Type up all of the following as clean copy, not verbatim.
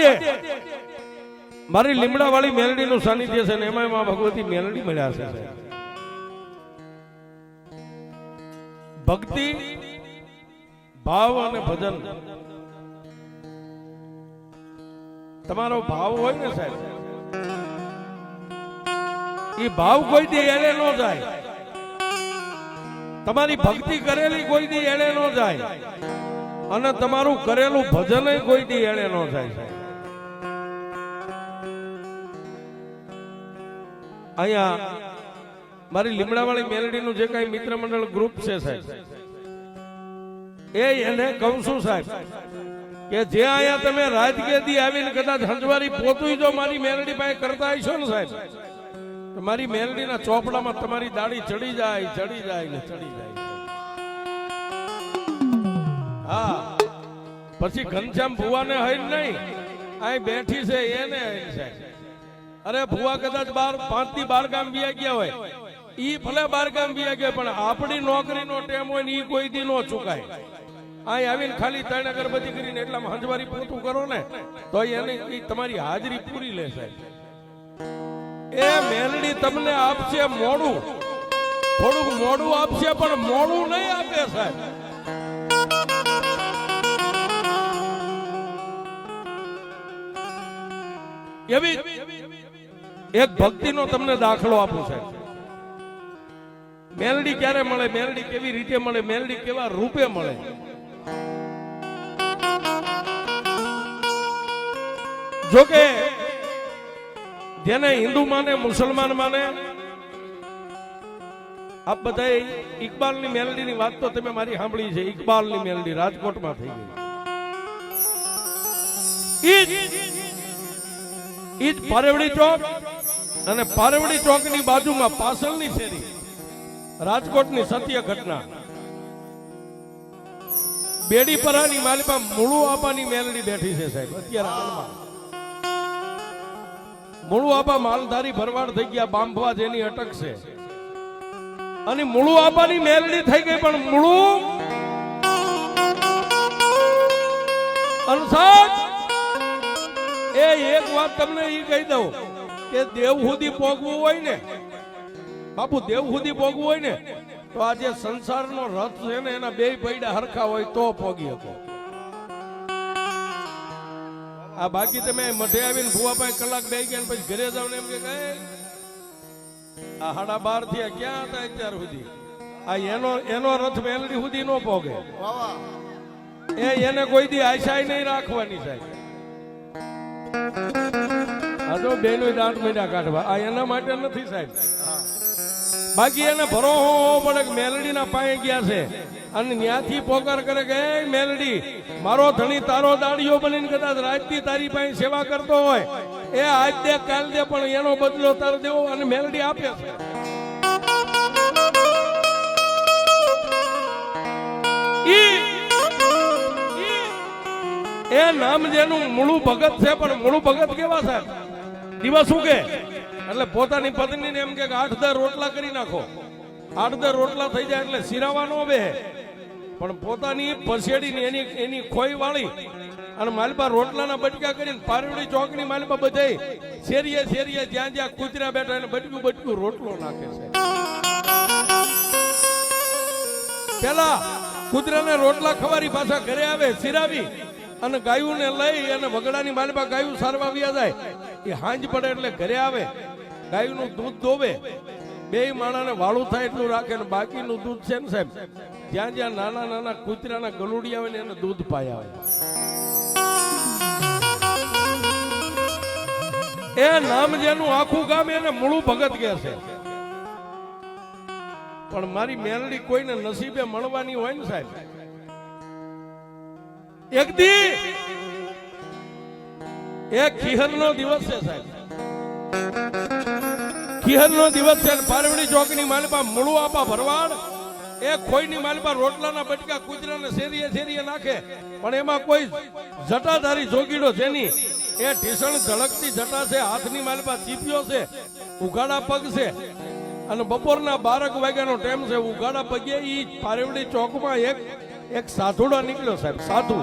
આજે મારી લીમડા વાળી મેલડીનું સાનિધ્ય છે ને એમાં માં ભગવતી મેલડી મળ્યા છે. ભક્તિ, ભાવ અને ભજન. તમારો ભાવ હોય ને સાહેબ, એ ભાવ કોઈ દી એળે ન જાય. તમારી ભક્તિ કરેલી કોઈ દી એળે ન જાય અને તમારું કરેલું ભજન કોઈ દી એળે ન જાય. અહીંયા મારી લીમડાવાળી મેલડીનું જે કઈ મિત્ર મંડળ ગ્રુપ છે સાહેબ, એને કહું છું સાહેબ કે જે અહીંયા તમે રાજકેદી આવીને કદાચ હંજવારી પોતું જો મારી મેલડી પાસે કરતા હશો ને સાહેબ, મારી મેલડીના ચોપડામાં તમારી દાઢી ચડી જાય ચડી જાય ને ચડી જાય. હા, પછી ઘનશ્યામ ભુવાને હઈ નહીં, અહીં બેઠી છે એને હઈ છે. અરે ભુવા કદાચ 5 થી 12 ગામ વ્યા ગયા હોય, ઈ ભલે 12 ગામ વ્યા ગયા, પણ આપણી નોકરીનો ટેમ હોય ને ઈ કોઈ દી નો ચુકાય. અહીં આવીને ખાલી 3 અગરબત્તી કરીને એટલામાં હંજવારી પોતું કરો ને તો એની તમારી હાજરી પૂરી લે સાહેબ. એ મેલડી તમને આપશે મોડું, થોડુંક મોડું આપશે પણ મોડું નહીં આપે સાહેબ. એવી એક ભક્તિનો તમને દાખલો આપું સાહેબ. મેલડી ક્યારે મળે, મેલડી કેવી રીતે મળે, મેલડી કેવા રૂપે મળે. જોકે જેને હિન્દુ માને, મુસલમાન માને, આપ બધા ઇકબાલની મેલડીની વાત તો તમે મારી સાંભળી છે. ઇકબાલની મેલડી રાજકોટમાં થઈ ગઈ. ઈ જ પારેવડી ચોક અને પારેવડી ચોકની બાજુમાં પાછળની શેરી રાજકોટની સત્ય ઘટના. બેડીપરાની માલિપા મુળુ આપાની મેલડી બેઠી છે સાહેબ. અત્યારે હાલમાં મુળુ આપા માલધારી ભરવાડ થઈ ગયા, બાંભવા જેની અટક છે અને મુળુ આપાની મેલડી થઈ ગઈ. પણ મુળુ અનસાદ એ એક વાત તમને ઈ કહી દઉં કે દેવ સુધી પોગવું હોય ને બાપુ, દેવ સુધી પોગવું હોય ને તો આ જે સંસારનો રથ છે ને એના 2 પૈડા હરખા હોય તો પોગી શકો. આ બાકી તમે મઢે આવીને ભુવા પાસે કલાક બે ગયા પછી ઘરે જાવ ને એમ કે આ 12:30 થયા ક્યાં હતા અત્યાર સુધી? આ એનો રથ મેલડી સુધી નો પોગે. એને કોઈ દી આશા નહીં રાખવાની સાહેબ. આ તો બેનો દાંત મીડા કાઢવા, આ એના માટે નથી સાહેબ. બાકી એને ભરોહો પડે કે મેલડીના પાયે ગયા છે અને ત્યાંથી પોકાર કરે કે મેલડી મારો ધણી તારો દાડીઓ બનીને કદાચ રાજથી તારી પાસે સેવા કરતો હોય, એ આજ દે કાલ દે પણ એનો બદલો તાર દેવો. અને મેલડી આપે છે. એ નામ જેનું મૂળું ભગત છે, પણ મૂળું ભગત કેવા સાહેબ? દિવસ શું કે એટલે પોતાની પત્નીને એમ કે 8-10 રોટલા કરી નાખો. 8-10 રોટલા થઈ જાય એટલે સિરાવાનો બે, પણ પોતાની પસેડીની એની ખોઈ વાળી અને માલપા રોટલાના બટકા કરીને પારેવડી ચોકની માલપા બધાય શેરીએ શેરીએ જ્યાં જ્યાં કૂતરા બેઠા એને બટકું રોટલો નાખે છે. પેલા કૂતરાને રોટલા ખવારી પાછા ઘરે આવે સિરાવી અને ગાયુંને લઈ અને વગડાની માલપા ગાયું સારવા વ્યા જાય. એ હાંજ પડે એટલે ઘરે આવે, ગાયનું દૂધ દોવે, 2 માણાને વાળું થાય એટલું રાખે ને બાકીનું દૂધ છે ને સાહેબ જ્યાં જ્યાં નાના નાના કૂતરાના ગલુડી આવે ને એને દૂધ પાય આવે. એ નામ જેનું આખું ગામ એને મૂળું ભગત કે છે. પણ મારી મેલડી કોઈને નસીબે મળવાની હોય ને સાહેબ, એક દી એક ખીહરનો દિવસ છે સાહેબ. ખીહરનો દિવસ છે. પારેવડી ચોકની માલપા મૂળું આપા ભરવાડ એ ખોઈની માલપા રોટલાના બટકા કૂતરાને શેરીએ શેરીએ નાખે, પણ એમાં કોઈ જટાધારી જોગીડો જેની એ ઢીસણ ઝળકતી જટા છે, હાથની માલપા ચીપિયો છે, ઉઘાડા પગ છે અને બપોરના 12 વાગ્યાનો ટાઈમ છે. ઉઘાડા પગે ઈ પારેવડી ચોકમાં એક સાધુડો નીકળ્યો સાહેબ. સાધુ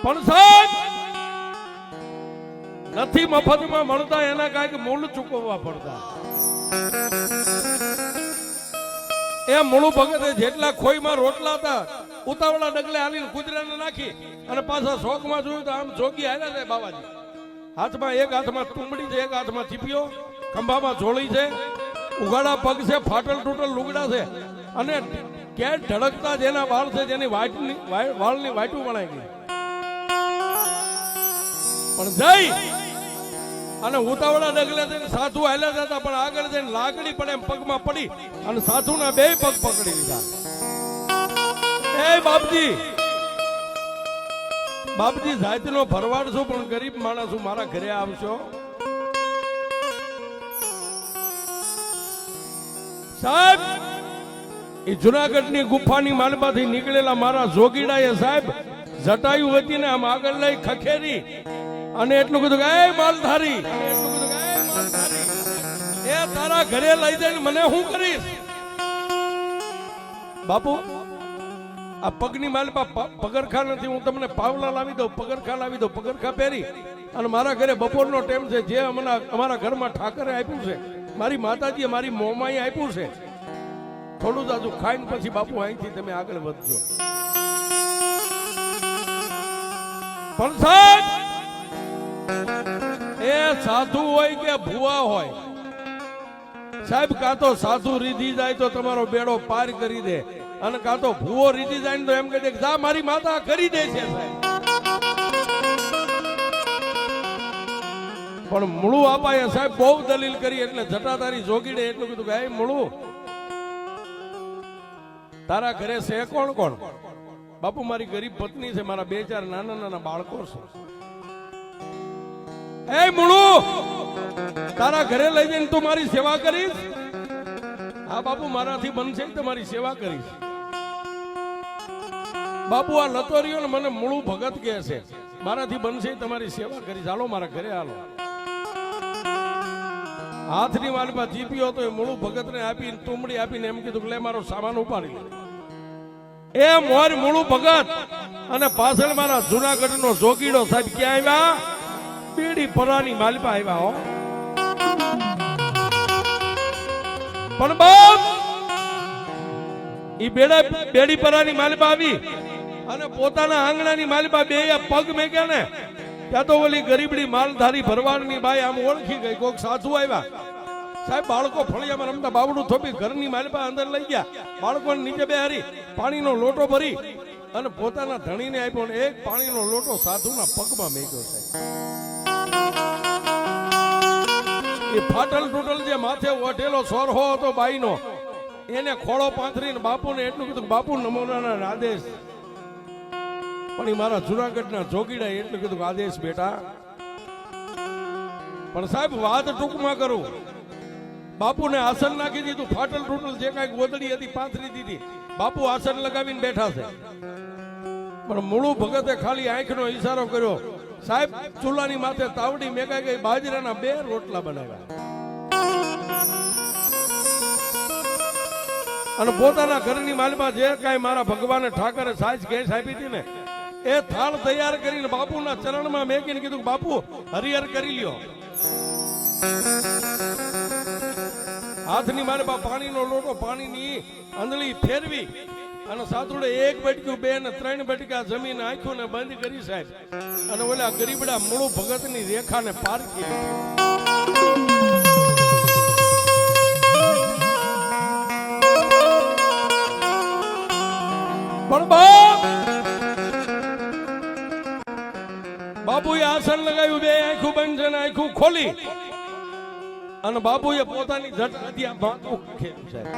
પણ સાહેબ નથી મફતમાં મળતા, એના કાંઈક મૂળ ચૂકવવા પડતા. એ મૂળ ભગતે જેટલા ખોઈમાં રોટલા હતા ઉતાવળા ડગલે હાલીને કુતરાને નાખી અને પાછા શોખમાં જોયું તો આમ જોગી હાલ્યા છે બાબાજી. હાથમાં એક હાથમાં તુંબડી છે, એક હાથમાં ચીપિયો, ખંભામાં જોળી છે, ઉઘાડા પગ છે, ફાટલ તૂટલ લુગડા છે અને કે ધડકતા જેના વાળ છે જેની વાળની વાટું વણાઈ ગઈ. પણ જઈ અને ઉતાવળા ડગલે જઈને સાધુ હાલ્યા જતા, પણ આગળ જઈને લાકડી પડે એમ પગમાં પડી અને સાધુના બે પગ પકડી લીધા. એ બાપજી, બાપજી જાતિનો ભરવાડ છું પણ ગરીબ માણસ છું, મારા ઘરે આવશો? સાહેબ એ જુનાગઢની ગુફાની માલમાંથી નીકળેલા મારા જોગીડાએ સાહેબ જટાયું હતી ને આમ આગળ લઈ ખખેરી અને એટલું કીધું કે એ માલધારી, એ તારા ઘરે લઈ જઈને મને શું કરીશ? બાપુ આ પગની માલપા પગરખા નથી, હું તમને પાવલા લાવી દઉં, પગરખા લાવી દઉં, પગરખા પહેરી અને મારા ઘરે બપોરનો ટાઈમ છે, જે અમારા ઘરમાં ઠાકરે આપ્યું છે, મારી માતાજીએ મારી મોમાએ આપ્યું છે, થોડું જાજુ ખાઈને પછી બાપુ અહીંથી તમે આગળ વધજો. પણ સાહેબ એ સાધુ હોય કે ભુવા હોય સાહેબ, કાં તો સાધુ રીધી જાય તો તમારો બેડો પાર કરી દે અને કાં તો ભુવો રીધી જાય ને તો એમ કહે કે જા મારી માતા કરી દે છે સાહેબ. પણ મૂળું આપાએ સાહેબ બહુ દલીલ કરી એટલે જટાધારી જોગીડે એટલું કીધું કે મૂળું તારા ઘરે છે કોણ કોણ? બાપુ મારી ગરીબ પત્ની છે, મારા 2-4 નાના નાના બાળકો છે. એ મૂળું તારા ઘરે લઈ જઈને તું મારી સેવા કરીશ? હા બાપુ મારાથી બનશે તમારી સેવા કરીશ. બાપુ આ લતોરીઓ ને મને મૂળું ભગત કહે છે, મારાથી બનશે તમારી સેવા કરીશ, હાલો મારા ઘરે હાલો. હાથની વાલમાં જીપ્યો તો એ મૂળું ભગત ને આપીને તુંબડી આપીને એમ કીધું કે લે મારો સામાન ઉપાડી લે. એ મોર મૂળું ભગત અને પાછળ મારા જુનાગઢ નો જોગીડો સાહેબ ક્યાં આવ્યા? બેડી પરાની માલપા આવ્યા હો. પણ બાપ ઈ બેડી પરાની માલપા આવી અને પોતાના આંગણાની માલપા બે પગ મેક્યા ને ત્યાં તો ઓલી ગરીબડી માલધારી ભરવાડની બાઈ આમ ઓળખી ગઈ, કોક સાધુ આવ્યા. સાહેબ બાળકો ફળિયામાં રમતા બાવડું થોપી ઘરની માલપા અંદર લઈ ગયા, બાળકોને નીચે બેહારી પાણીનો લોટો ભરી અને પોતાના ધણીને આપ્યો ને એક પાણીનો લોટો સાધુના પગમાં મેક્યો છે. એ ફાટલ તૂટલ જે માથે ઓઢેલો સોરહો હતો બાઈનો એને ખોળો પાથરીને બાપુને એટલું કીધું બાપુ નમોના આદેશ. પણ એ મારા જુનાગઢના જોગીડા એટલું કીધું આદેશ બેટા. પણ સાહેબ વાત ટૂંકમાં કરું, બાપુને આસન નાખી દીધું, ફાટલ તૂટલ જે કાંઈક ગોદડી હતી પાથરી દીધી, બાપુ આસન લગાવીને બેઠા છે. પણ મૂળું ભગતે ખાલી આંખનો ઈશારો કર્યો, સાહેબ ચૂલાની માથે તાવડી મેકાઈ ગઈ, બાજરાના 2 રોટલા બનાવ્યા અને પોતાના ઘરની માલમાં જે કાંઈ મારા ભગવાને ઠાકરે સાજ ગેસ આપી હતી ને એ થાળ તૈયાર કરીને બાપુના ચરણમાં મેકીને કીધું બાપુ હરિહર કરી લ્યો. હાથની માલમાં પાણીનો લોટો પાણીની અંદળી ફેરવી અને સાધુડે 1 બટકું 2 ને 3 બટકા જમીન આંખ્યું ને બંધ કરી સાહેબ અને ઓલા ગરીબડા મૂળું ભગતની રેખાને પાર કરી. પણ બાપુએ આસન લગાવ્યું, 2 આંખું બંધ છે ને આંખું ખોલી અને બાપુએ પોતાની જટ માથું ખેલ્યું સાહેબ.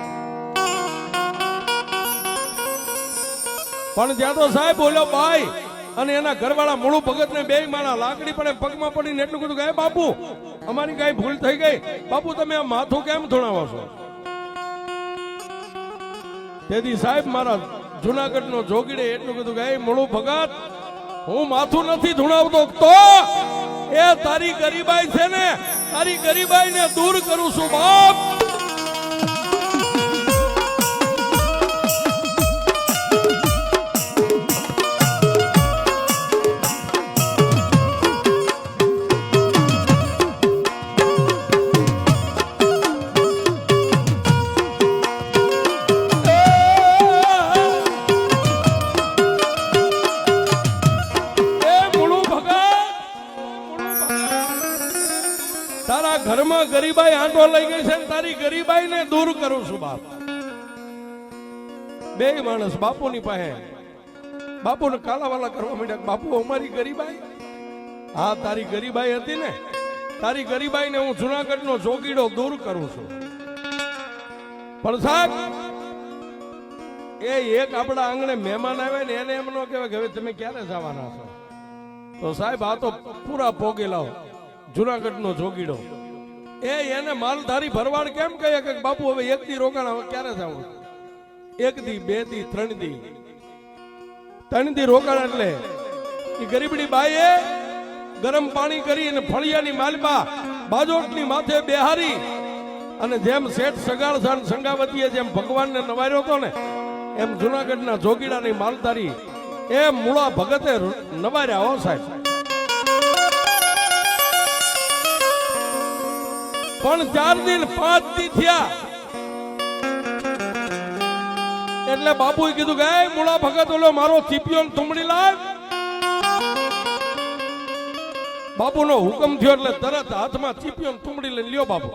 પણ જ્યાં તો સાહેબ બોલ્યો ભાઈ અને એના ઘરવાળા મૂળું ભગત ને 2 માળા લાકડી પડે પગમાં પડીને એટલું કીધું કે બાપુ અમારી કઈ ભૂલ થઈ ગઈ, બાપુ તમે આ માથું કેમ ધોણાવો છો? તેથી સાહેબ મારા જુનાગઢ નો જોગીડે એટલું કીધું કે મૂળું ભગત હું માથું નથી ધુણાવતો, તો એ તારી ગરીબાઈ છે ને તારી ગરીબાઈ ને દૂર કરું છું બાપ. ઘરમાં ગરીબાઈ આંટો લઈ ગઈ છે ને તારી ગરીબાઈ ને દૂર કરું છું બાપ. બે માણસ બાપુની પાસે બાપુને કાલાવાલા કરવા માંડ્યા. બાપુ અમારી ગરીબાઈ, હા તારી ગરીબાઈ હતી ને, તારી ગરીબાઈ ને હું જુનાગઢનો જોગીડો દૂર કરું છું. પણ સાહેબ એ એક આપણા આંગણે મહેમાન આવે ને એને એમ ન કહેવાય કે હવે તમે ક્યારે જવાના છો. તો સાહેબ આ તો પૂરા પોગી લાવો જુનાગઢનો જોગીડો. એને માલધારી ભરવાડ કેમ કહે કે બાપુ હવે એક દી રોકાણ, હવે ક્યારે જવું? એક દી, બે દી, ત્રણ દી રોકાણ. એટલે એ ગરીબડી બાઈએ ગરમ પાણી કરી અને ફળિયાની માલપા બાજોટની માથે બેહારી અને જેમ શેઠ સગાળસાન સંગાવતીએ જેમ ભગવાનને નવાર્યો હતો ને એમ જુનાગઢના જોગીડાની માલધારી એ મૂળા ભગતે નવાર્યા. હો સાહેબ, પણ 4 દિન 5 દી થયા એટલે બાપુએ કીધું કે મૂળા ભગત ઓલો મારો ચીપિયો તુમડી લાવ. બાપુનો હુકમ થયો એટલે તરત હાથમાં ચીપિયો તુમડી લઈ લ્યો બાપુ.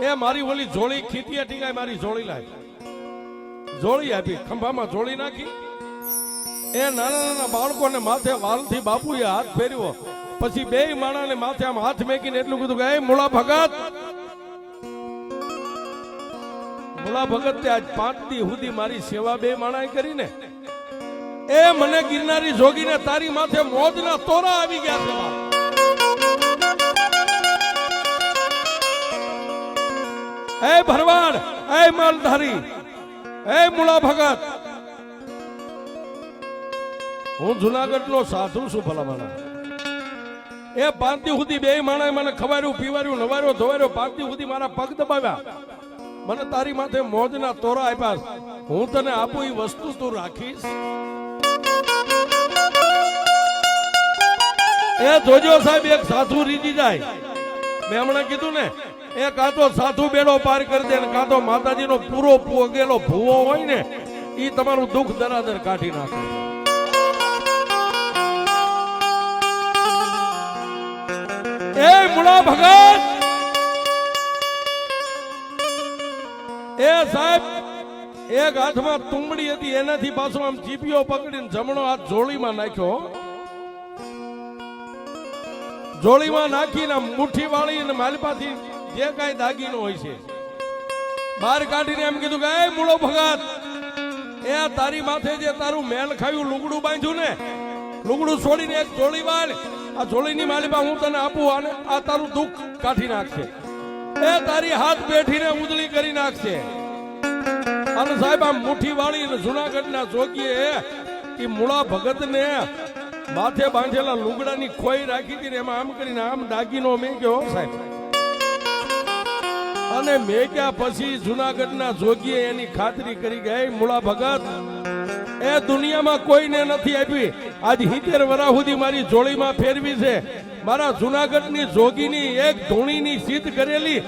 એ મારી ઓલી જોળી ખીતીએ ટીંગાય મારી જોળી લાવી, જોળી આપી, ખંભામાં જોળી નાખી. એ નાના નાના બાળકોને માથે વાલથી બાપુએ હાથ ફેર્યો. પછી બે માણાને માથે આમ હાથ મેકીને એટલું કીધું કે મૂળા ભગત, મૂળા ભગત તે આજ 5 દી સુધી મારી સેવા બે માણાએ કરીને એ મને ગિરનારી જોગીને તારી માથે મોજના તોરા આવી ગયા છે. એ ભરવાડ, એ માલધારી, એ મૂળા ભગત, હું જુનાગઢનો સાધુ છું ભલામણા. એ 5 દી સુધી બે માણાએ મને ખવાર્યું, પીવાર્યું, નવાર્યો, ધોવાર્યો. 5 દી સુધી મારા પગ દબાવ્યા, મને તારી માથે મોજના તોરા આપ્યા. હું તને આપું એ વસ્તુ તું રાખીશ? એ જોજો સાહેબ, એક સાધુ રીજી જાય. મેં હમણાં કીધું ને, એ કાં તો સાધુ બેડો પાર કરી દે, કાં તો માતાજીનો પૂરો પોગેલો ભૂવો હોય ને એ તમારું દુઃખ દરાદર કાઢી નાખે. એ મૂળા ભગત, એ સાહેબ એક હાથમાં તુંબડી હતી, એનાથી પાછો આમ ચીપિયો પકડીને જમણો હાથ જોડીમાં નાખ્યો. જોડીમાં નાખીને મુઠ્ઠી વાળી અને માલપાથી જે કાંઈ દાગીનો હોય છે બહાર કાઢીને એમ કીધું કે એ મૂળો ભગત, એ તારી માથે જે તારું મેલ ખાયું લુગડું બાંધ્યું ને, લુગડું છોડીને એક જોડી વાળ, આ જોડીની માલિપા હું તને આપું અને આ તારું દુઃખ કાઢી નાખશે. એ તારી હાથ બેઠીને ઉજળી કરી નાખશે. અને સાહેબ આમ મુઠ્ઠી વાળી જુનાગઢના જોગીએ એ મૂળા ભગતને માથે બાંધેલા લુગડાની ખોઈ રાખી હતી ને એમાં આમ કરીને આમ દાગીનો મેક્યો સાહેબ. અને મેક્યા પછી જુનાગઢના જોગીએ એની ખાતરી કરી ગઈ મૂળા ભગત એ દુનિયામાં કોઈને નથી આપી. આજ 70 વર્ષ સુધી મારી જોડીમાં ફેરવી છે. મારા જુનાગઢની જોગીની એક ધૂણીની સિદ્ધ કરેલી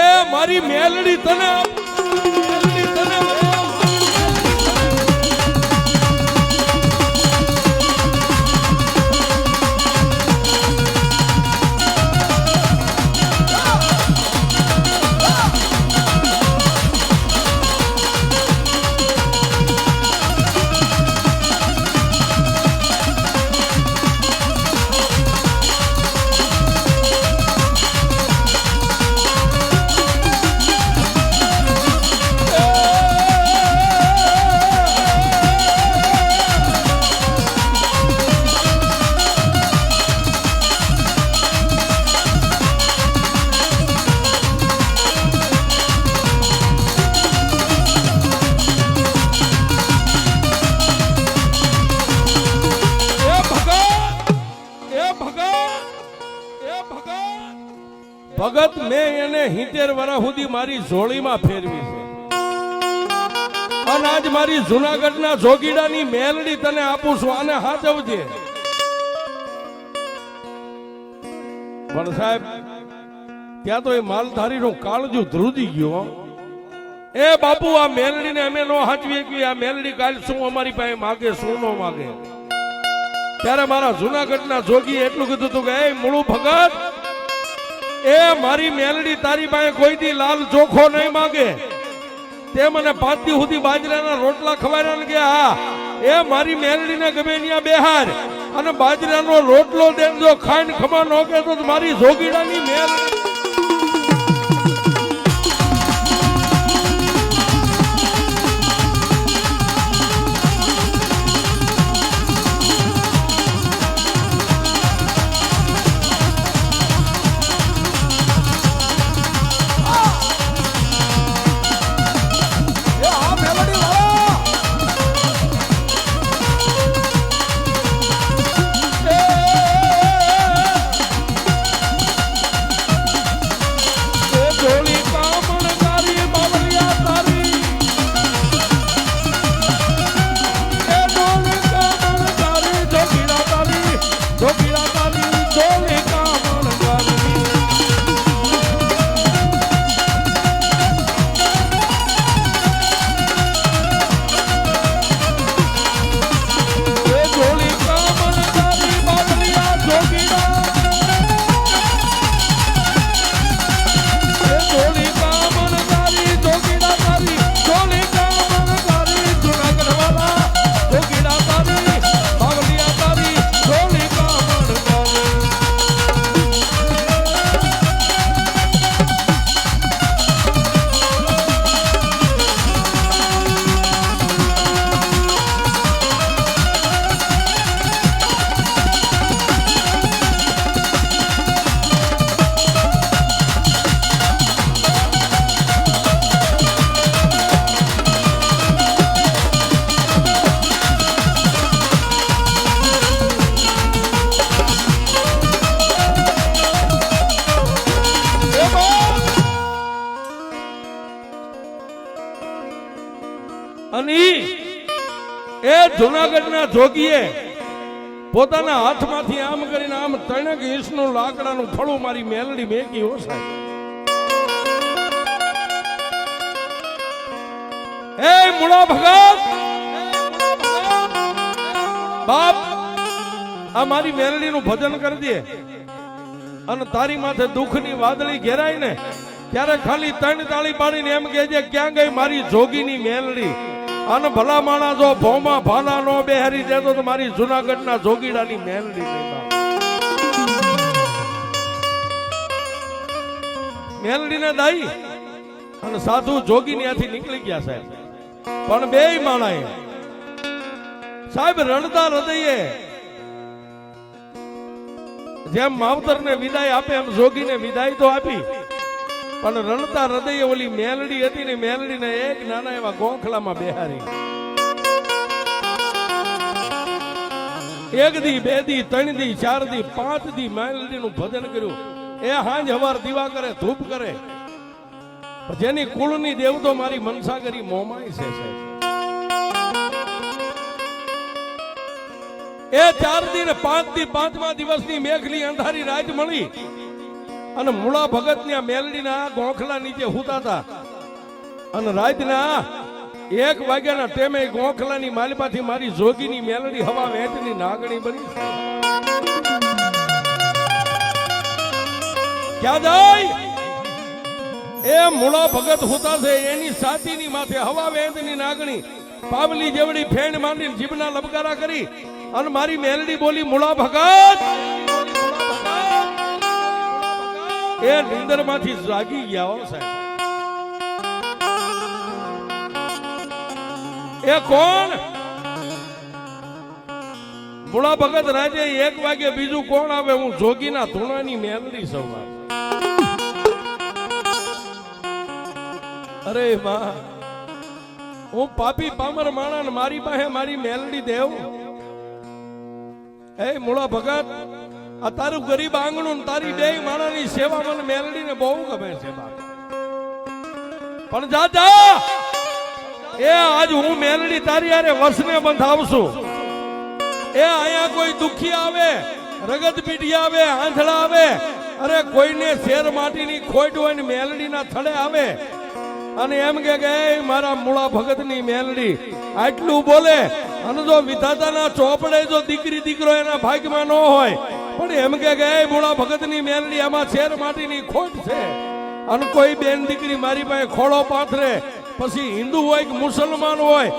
એ મારી મેલડી તને ભગત મેં એને 70 વર્ષ સુધી મારી જોડીમાં ફેરવી છે. અને આજ મારી જુનાગઢના જોગીડાની મેલડી તને આપું છું, આને હાચવજે. પણ સાહેબ ત્યાં તો એ માલધારીનું કાળજું ધ્રુજી ગયો. એ બાપુ આ મેલડીને અમે નો હાચવીએ કે આ મેલડી કાલ શું અમારી પાસે માગે શું નો માગે. ત્યારે મારા જુનાગઢના જોગીએ એટલું કીધું હતું કે એ મૂળું ભગત, એ મારી મેલડી તારી પાસે કોઈ દી લાલ ચોખો નહીં માંગે. તે મને 5 દી સુધી બાજરાના રોટલા ખવાડ્યા ને કે હા એ મારી મેલડીને ગમે ત્યાં બેહાર અને બાજરાનો રોટલો દેજો ખાઈને ખમા ન કે તો મારી જોગીડાની મેલડી. અને એ જુનાગઢના જોગીએ પોતાના હાથમાંથી આમ કરીને આમ 3 ઇંચનું લાકડાનું ફળું મારી મેલડી મેકી હો સાહેબ. એ મુળા ભગત બાપ આ મારી મેલડીનું ભજન કરી દે અને તારી માથે દુઃખની વાદળી ઘેરાય ને ત્યારે ખાલી 3 તાળી પાડીને એમ કહેજે ક્યાં ગઈ મારી જોગીની મેલડી. અને ભલા માણા જો ભોમાં ભાલા નો બેહારી દેતો તો મારી જુનાગઢના જોગીડાની મેલડી મેલડીને દાઈ અને સાધુ જોગી ત્યાંથી નીકળી ગયા સાહેબ. પણ બેય માણાએ સાહેબ રણતા હૃદયે જેમ માવતરને વિદાય આપે એમ જોગીને વિદાય તો આપી. પણ રણતા હૃદયે ઓલી મેલડી હતી ને મેલડીને એક નાના એવા ગોખલામાં બેહારી. 1 દી 2 દી 3 દી 4 દી 5 દી મેલડીનું ભજન કર્યું. એ હાંજ હવાર દીવા કરે ધૂપ કરે. જેની કુળની દેવતો મારી મનસાગરી મોમાય છે. એ 4 દી ને 5 દી 5મા દિવસની મેઘની અંધારી રાત મળી અને મુળા ભગત ની મેલડીના ગોખલા નીચે હુતા હતા. અને રાતના 1 વાગ્યાના ટેમે ગોખલાની માલપાથી મારી જોગીની મેલડી હવા વેચની નાગણી બની. ક્યાં જાય એ મુળા ભગત હુતા છે એની છાતીની માથે હવા વેચની નાગણી પાવલી જેવડી ફેણ માંડીને જીભના લબકારા કરી અને મારી મેલડી બોલી મુળા ભગત. એ નિંદર માંથી જાગી ગયા હો સાહેબ. એ કોણ મુળા ભગત રાજે 1 વાગે બીજું કોણ આવે? હું જોગીના ધૂણાની મેલડી સવાર. અરે માં હું પાપી પામર માણા મારી પાસે મારી મેલડી દેવ. એ મુળા ભગત આ તારું ગરીબ આંગણું તારી 2 માણાની સેવા મને મેલડીને બહુ ગમે છે બાપ. પણ દાદા એ આજ હું મેલડી તારી હારે વસને બંધાવશું. એ અહીંયા કોઈ દુખી આવે, રગત પીઢી આવે, આંધળા આવે, અરે કોઈને શેર માટીની ખોટ હોય ને મેલડીના થડે આવે અને એમ કે મારા મુળા ભગતની મેલડી આટલું બોલે અને જો વિધાતાના ચોપડે જો દીકરી દીકરો એના ભાગ્યમાં ન હોય પણ એમ કે ભોળા ભગતની મેલડી આમાં શેર માટીની ખોટ છે અને કોઈ બેન દીકરી મારી પાસે ખોળો પાથરે, પછી હિન્દુ હોય કે મુસલમાન હોય,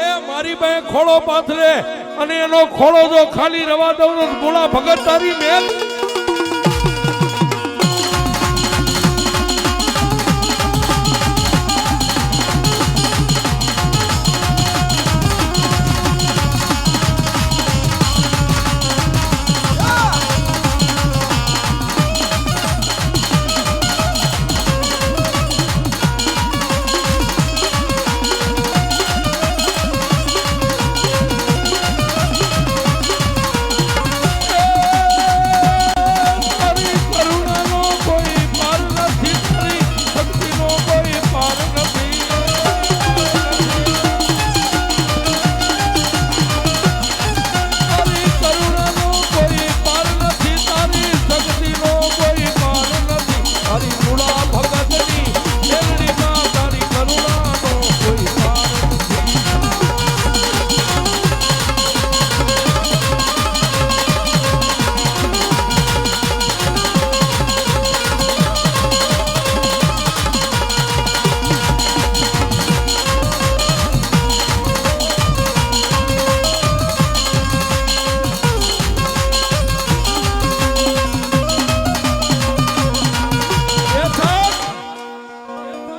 એ મારી પાસે ખોળો પાથરે અને એનો ખોળો જો ખાલી રવા દઉં તો ભોળા ભગત તારી મેલ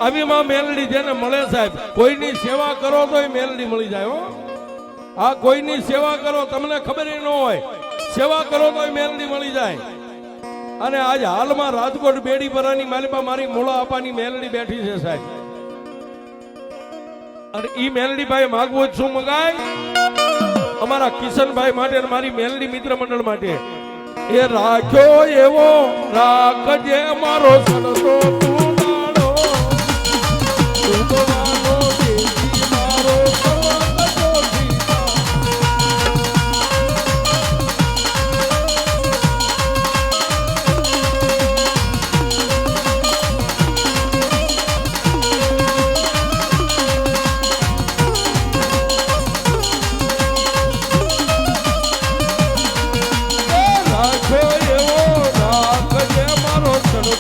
આવીમાં મેલડી જેને મળે સાહેબ, કોઈની સેવા કરો તો મેલડી મળી જાય હો. આ કોઈની સેવા કરો, તમને ખબર ન હોય, સેવા કરો તો મેલડી મળી જાય. અને આજ હાલમાં રાજકોટ બેડીપરાની માલિપા મારી મોળા આપાની મેલડી બેઠી છે સાહેબ. અને ઈ મેલડી ભાઈ માગવું શું મગાય અમારા કિશનભાઈ માટે અને મારી મેલડી મિત્ર મંડળ માટે. એ રાખ્યો એવો રાખજે મારો સલતો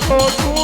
Oh,